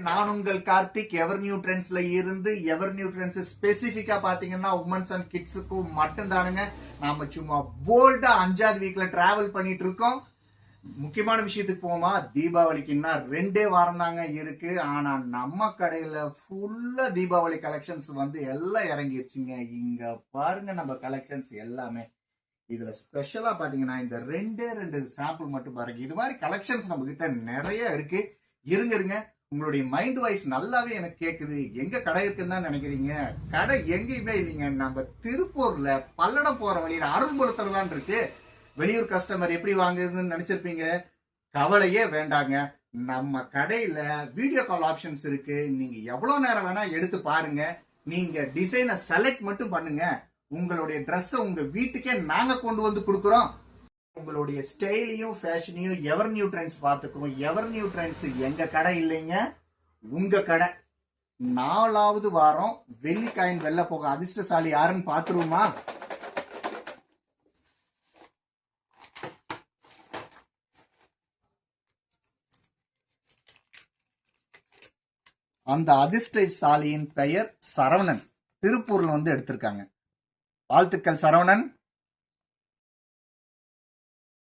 நான் உங்கள் கார்த்திக் எவர் நியூட்ரன்ஸ்ல இருந்து. எவர் நியூட்ரன்ஸ் ஸ்பெசிபிக்கா பாத்தீங்கன்னா உமன்ஸ் அண்ட் கிட்ஸுக்கும் மட்டும் தானுங்க. நாம சும்மா போல்டா 5வது வீக்ல டிராவல் பண்ணிட்டு இருக்கோம். முக்கியமான விஷயத்துக்கு போமா, தீபாவளிக்குன்னா 2 வாரம் தாங்க இருக்கு. ஆனா நம்ம கடையில ஃபுல்லா தீபாவளி கலெக்ஷன்ஸ் வந்து எல்லாம் இறங்கிருச்சுங்க. இங்க பாருங்க நம்ம கலெக்ஷன்ஸ் எல்லாமே. இதுல ஸ்பெஷலா பாத்தீங்கன்னா இந்த 2 சாம்பிள் மட்டும் பாருங்க. இது மாதிரி கலெக்ஷன்ஸ் நம்ம கிட்ட நிறைய இருக்கு. இருங்க உங்களுடைய மைண்ட் வாய்ஸ் நல்லாவே எனக்கு கேக்குது. எங்க கடை இருக்குன்னு தான் நினைக்கிறீங்க? கடை எங்கேயுமே இல்லைங்க. நம்ம திருப்பூர்ல பல்லடம் போற வழியில அருள்புரத்துல தான் இருக்கு. வெளியூர் கஸ்டமர் எப்படி வாங்குறதுன்னு நினைச்சிருப்பீங்க. கவலையே வேண்டாங்க. நம்ம கடையில வீடியோ கால் ஆப்ஷன்ஸ் இருக்கு. நீங்க எவ்வளவு நேரம் வேணா எடுத்து பாருங்க. நீங்க டிசைனை செலக்ட் மட்டும் பண்ணுங்க. உங்களுடைய ட்ரெஸ் உங்க வீட்டுக்கே நாங்க கொண்டு வந்து கொடுக்குறோம். உங்களுடைய ஸ்டைலையும் ஃபேஷனையும் எவர் நியூட்ரன்ஸ் பார்த்துக்கிறோம். எவர் நியூட்ரன்ஸ் எங்க கடை இல்லைங்க, உங்க கடை. 4வது வாரம் வெள்ளிக்காயின் வெள்ள போக அதிர்ஷ்டசாலி யாருன்னு பாத்துருவோமா? அந்த அதிர்ஷ்டசாலியின் பெயர் சரவணன். திருப்பூர்ல வந்து எடுத்திருக்காங்க. வாழ்த்துக்கள் சரவணன்.